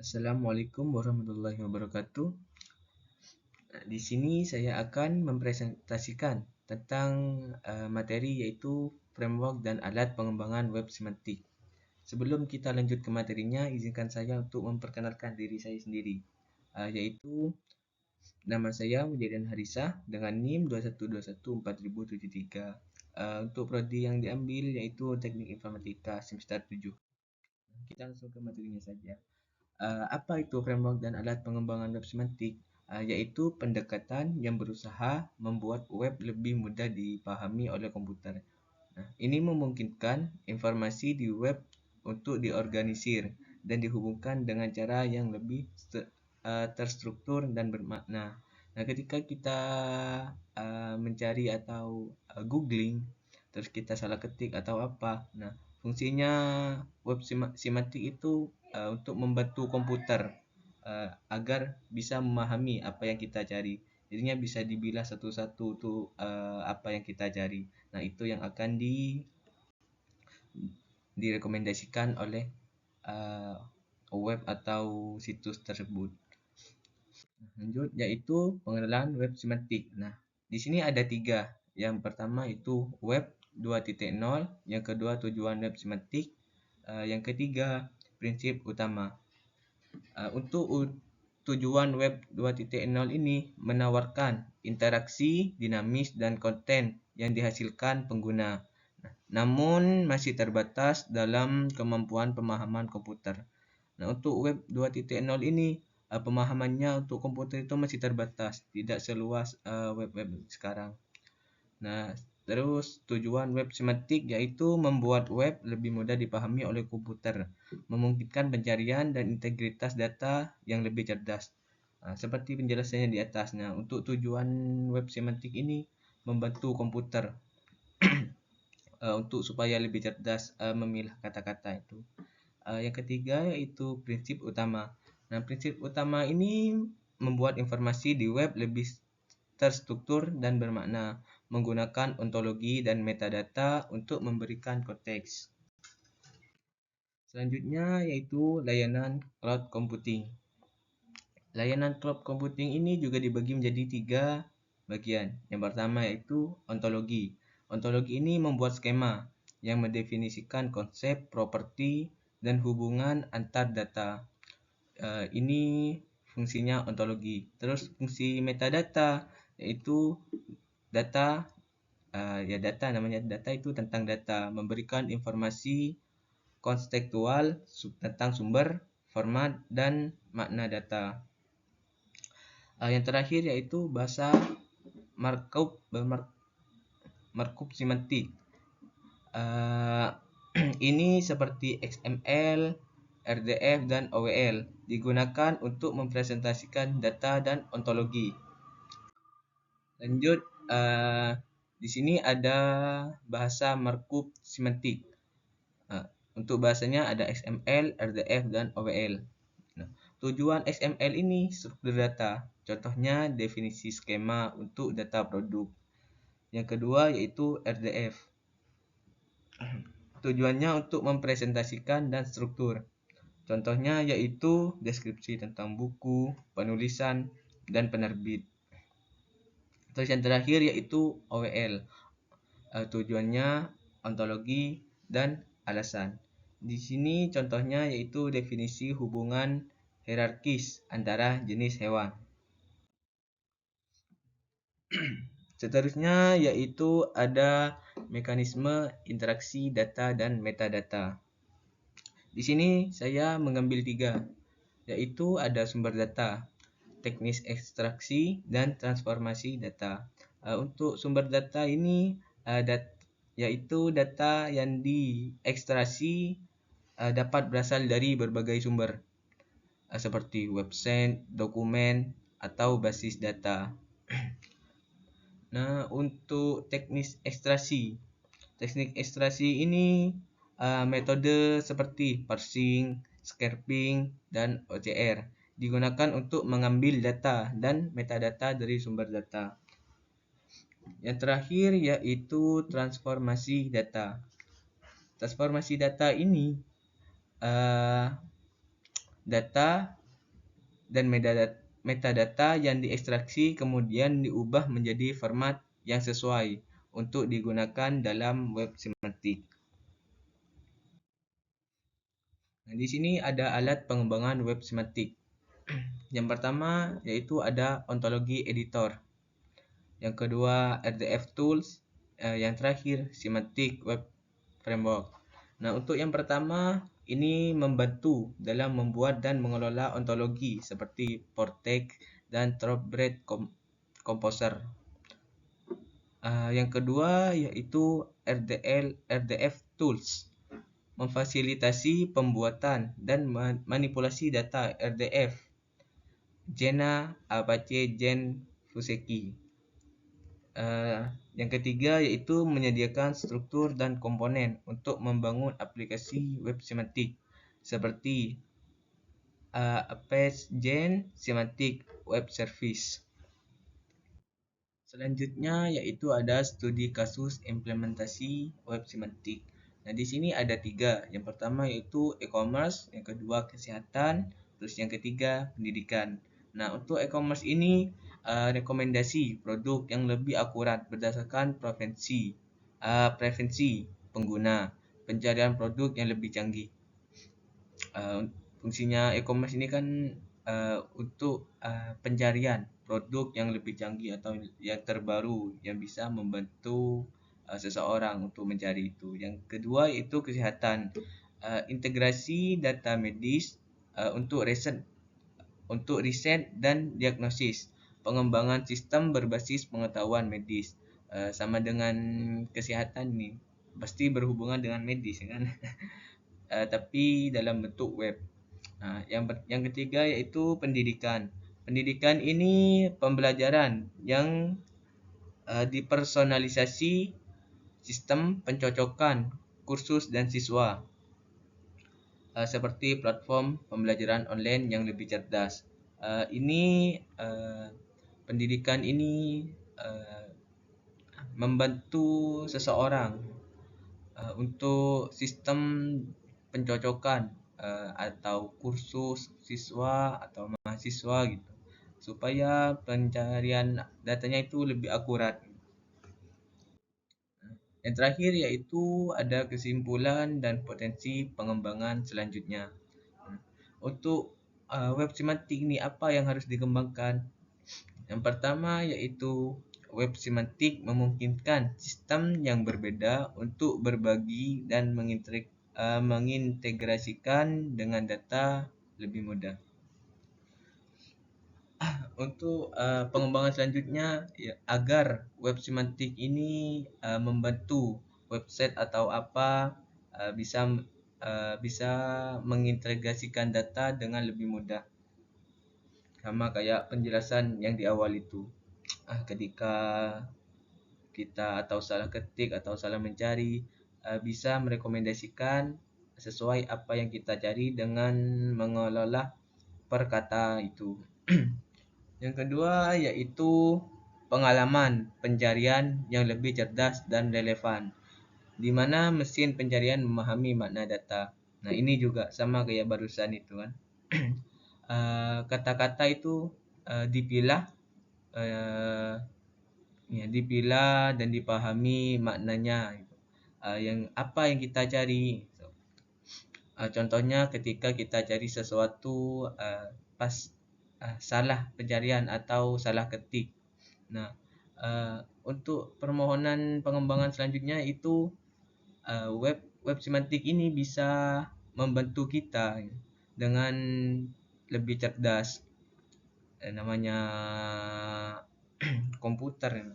Assalamualaikum warahmatullahi wabarakatuh. Di sini saya akan mempresentasikan tentang materi yaitu framework dan alat pengembangan web semantik. Sebelum kita lanjut ke materinya, izinkan saya untuk memperkenalkan diri saya sendiri, yaitu nama saya Mujahidin Harisa dengan NIM 21214073. Untuk prodi yang diambil yaitu Teknik Informatika semester 7. Kita langsung ke materinya saja. Apa itu framework dan alat pengembangan web semantik? Yaitu pendekatan yang berusaha membuat web lebih mudah dipahami oleh komputer. Nah, ini memungkinkan informasi di web untuk diorganisir dan dihubungkan dengan cara yang lebih terstruktur dan bermakna. Nah, ketika kita mencari atau googling, terus kita salah ketik atau apa, nah fungsinya web semantik itu untuk membantu komputer agar bisa memahami apa yang kita cari. Jadinya bisa dibilah satu-satu tuh apa yang kita cari. Nah, itu yang akan direkomendasikan oleh uh, web atau situs tersebut. Lanjut, yaitu pengenalan web semantik. Nah, di sini ada 3. Yang pertama itu web 2.0, yang kedua tujuan web semantik, yang ketiga prinsip utama. Untuk tujuan web 2.0 ini menawarkan interaksi dinamis dan konten yang dihasilkan pengguna. Namun masih terbatas dalam kemampuan pemahaman komputer. Nah, untuk web 2.0 ini pemahamannya untuk komputer itu masih terbatas, tidak seluas web-web sekarang. Nah, terus tujuan web semantik yaitu membuat web lebih mudah dipahami oleh komputer, memungkinkan pencarian dan integritas data yang lebih cerdas. Seperti penjelasannya di atas. Nah, untuk tujuan web semantik ini membantu komputer untuk supaya lebih cerdas memilah kata-kata itu. Yang ketiga yaitu prinsip utama. Nah, prinsip utama ini membuat informasi di web lebih terstruktur dan bermakna, menggunakan ontologi dan metadata untuk memberikan konteks. Selanjutnya yaitu layanan cloud computing. Layanan cloud computing ini juga dibagi menjadi 3 bagian. Yang pertama yaitu ontologi. Ontologi ini membuat skema yang mendefinisikan konsep, properti, dan hubungan antar data. Ini fungsinya ontologi. Terus fungsi metadata yaitu data, data namanya data itu tentang data, memberikan informasi kontekstual tentang sumber, format, dan makna data. Yang terakhir yaitu bahasa markup semantik. Ini seperti XML, RDF, dan OWL digunakan untuk mempresentasikan data dan ontologi. Lanjut, di sini ada bahasa markup semantik. Untuk bahasanya ada XML, RDF, dan OWL. Nah, tujuan XML ini struktur data. Contohnya definisi skema untuk data produk. Yang kedua yaitu RDF. Tujuannya untuk mempresentasikan dan struktur. Contohnya yaitu deskripsi tentang buku, penulisan, dan penerbit. Terus yang terakhir yaitu OWL. Tujuannya ontologi dan alasan. Di sini contohnya yaitu definisi hubungan hierarkis antara jenis hewan. Seterusnya yaitu ada mekanisme interaksi data dan metadata. Di sini saya mengambil 3, yaitu ada sumber data, teknis ekstraksi, dan transformasi data. Untuk sumber data ini yaitu data yang diekstraksi dapat berasal dari berbagai sumber seperti website, dokumen, atau basis data. Nah, untuk teknik ekstraksi ini metode seperti parsing, scraping, dan OCR digunakan untuk mengambil data dan metadata dari sumber data. Yang terakhir yaitu transformasi data. Transformasi data ini data dan metadata yang diekstraksi kemudian diubah menjadi format yang sesuai untuk digunakan dalam web semantik. Nah, di sini ada alat pengembangan web semantik. Yang pertama yaitu ada ontologi editor. Yang kedua RDF tools. Yang terakhir semantic web framework. Nah, untuk yang pertama ini membantu dalam membuat dan mengelola ontologi seperti Portex dan Thoroughbred Composer. Yang kedua yaitu RDF tools, memfasilitasi pembuatan dan manipulasi data RDF, Jena, Apache, Gen, Fuseki. Yang ketiga yaitu menyediakan struktur dan komponen untuk membangun aplikasi web semantik seperti Apache Gen Semantic Web Service. Selanjutnya yaitu ada studi kasus implementasi web semantik. Nah, di sini ada 3. Yang pertama yaitu e-commerce, yang kedua kesehatan, terus yang ketiga pendidikan. Nah, untuk e-commerce ini rekomendasi produk yang lebih akurat berdasarkan preferensi pengguna, pencarian produk yang lebih canggih. Fungsinya e-commerce ini kan untuk pencarian produk yang lebih canggih atau yang terbaru yang bisa membantu seseorang untuk mencari itu. Yang kedua itu kesehatan, integrasi data medis untuk riset dan diagnosis, pengembangan sistem berbasis pengetahuan medis. Sama dengan kesehatan nih, pasti berhubungan dengan medis kan. Tapi dalam bentuk web. Yang ketiga yaitu pendidikan. Pendidikan ini pembelajaran yang dipersonalisasi, sistem pencocokan kursus dan siswa, seperti platform pembelajaran online yang lebih cerdas. Pendidikan ini membantu seseorang untuk sistem pencocokan atau kursus siswa atau mahasiswa gitu, supaya pencarian datanya itu lebih akurat. Yang terakhir yaitu ada kesimpulan dan potensi pengembangan selanjutnya. Untuk web semantik ini apa yang harus dikembangkan? Yang pertama yaitu web semantik memungkinkan sistem yang berbeda untuk berbagi dan mengintegrasikan dengan data lebih mudah. Untuk pengembangan selanjutnya ya, agar web semantik ini membantu website atau apa bisa mengintegrasikan data dengan lebih mudah. Sama kayak penjelasan yang di awal itu. Ketika kita atau salah ketik atau salah mencari, bisa merekomendasikan sesuai apa yang kita cari dengan mengelola perkata itu. Yang kedua yaitu pengalaman pencarian yang lebih cerdas dan relevan, di mana mesin pencarian memahami makna data. Nah, ini juga sama kayak barusan itu kan. Kata-kata itu dipilah dan dipahami maknanya, yang apa yang kita cari. Contohnya ketika kita cari sesuatu pas salah pencarian atau salah ketik. Nah, untuk permohonan pengembangan selanjutnya itu web semantik ini bisa membantu kita dengan lebih cerdas. Namanya komputer,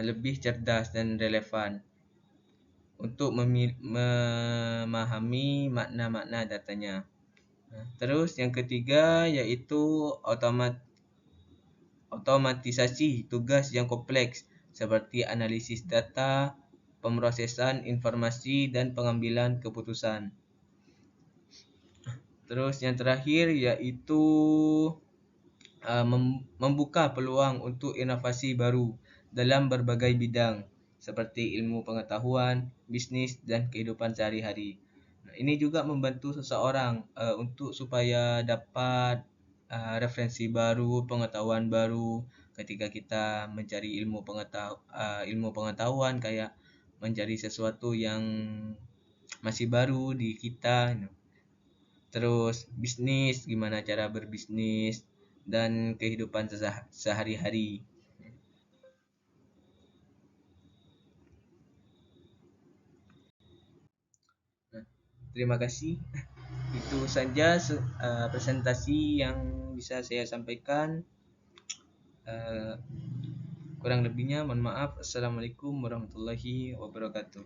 lebih cerdas dan relevan untuk memahami makna-makna datanya. Terus yang ketiga yaitu otomatisasi tugas yang kompleks seperti analisis data, pemrosesan informasi dan pengambilan keputusan. Terus yang terakhir yaitu membuka peluang untuk inovasi baru dalam berbagai bidang seperti ilmu pengetahuan, bisnis dan kehidupan sehari-hari. Nah, ini juga membantu seseorang untuk supaya dapat referensi baru, pengetahuan baru ketika kita mencari ilmu pengetahuan kayak mencari sesuatu yang masih baru di kita. Terus bisnis, gimana cara berbisnis dan kehidupan sehari-hari. Nah, terima kasih. Itu saja presentasi yang bisa saya sampaikan. Eh, Kurang lebihnya mohon maaf. Assalamualaikum warahmatullahi wabarakatuh.